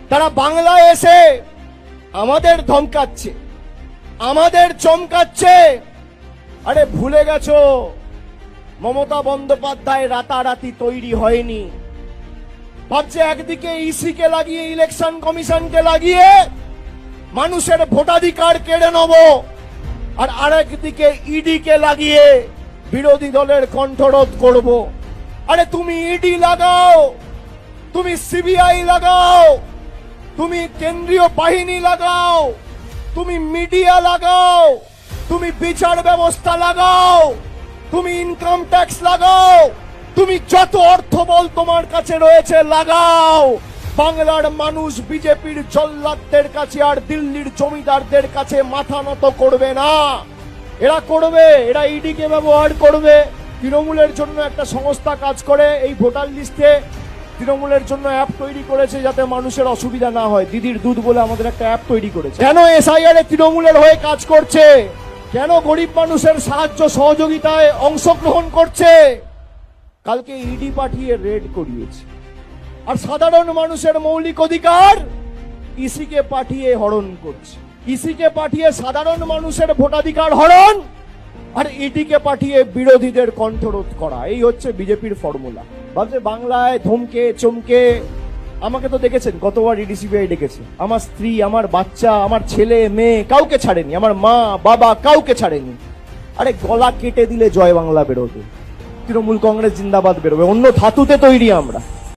তারা বাংলায় এসে আমাদের ধমকাচ্ছে, আমাদের চমকাচ্ছে। আরে ভুলে গেছো মমতা বন্দ্যোপাধ্যায় রাতারাতি তৈরি হয়নি। ভাবছে একদিকে ইসিকে লাগিয়ে, ইলেকশন কমিশনকে লাগিয়ে মানুষের ভোটাধিকার কেড়ে নেব, আর আরেকদিকে ইডিকে লাগিয়ে বিরোধী দলের কণ্ঠরোধ করব। আরে তুমি ইডি লাগাও, তুমি সিবিআই লাগাও, তুমি কেন্দ্রীয় বাহিনী লাগাও, তুমি মিডিয়া লাগাও, তুমি বিচার ব্যবস্থা লাগাও, তুমি ইনকাম ট্যাক্স লাগাও, তুমি যত অর্থবল তোমার কাছে রয়েছে লাগাও। বাংলার মানুষ বিজেপির জল্লাদদের কাছে আর দিল্লির জমিদারদের কাছে মাথা নত করবে না। এরা করবে, এরা ইডিকে ব্যবহার করবে। তৃণমূলের জন্য একটা সংস্থা কাজ করে এই ভোটার লিস্টে, তৃণমূলের জন্য অ্যাপ তৈরি করেছে যাতে মানুষের অসুবিধা না হয়। দিদির দুধ বলে আমাদের একটা অ্যাপ তৈরি করেছে। কেন এসআইআর তৃণমূলের হয়ে কাজ করছে? কেন গরিব মানুষের সাহায্য সহযোগিতায় অংশগ্রহণ করছে? কালকে ইডি পাঠিয়ে রেড করিয়েছে, আর সাধারণ মানুষের মৌলিক অধিকার ইসিকে পাঠিয়ে হরণ করছে। ইসিকে পাঠিয়ে সাধারণ মানুষের ভোটাধিকার হরণ, আর ইডিকে পাঠিয়ে বিরোধীদের কণ্ঠরোধ করা। এই হচ্ছে বিজেপির ফর্মুলা। ভাবছে বাংলায় ধমকে চমকে। আমাকে তো দেখেছেন কতবার ইডি সিবিআই ডেকেছে। আমার স্ত্রী, আমার বাচ্চা, আমার ছেলে মেয়ে কাউকে ছাড়েনি, আমার মা বাবা কাউকে ছাড়েনি। আরে গলা কেটে দিলে জয় বাংলা বেরোবে, তৃণমূল কংগ্রেস জিন্দাবাদ বেরোবে। অন্য ধাতুতে তৈরি আমরা।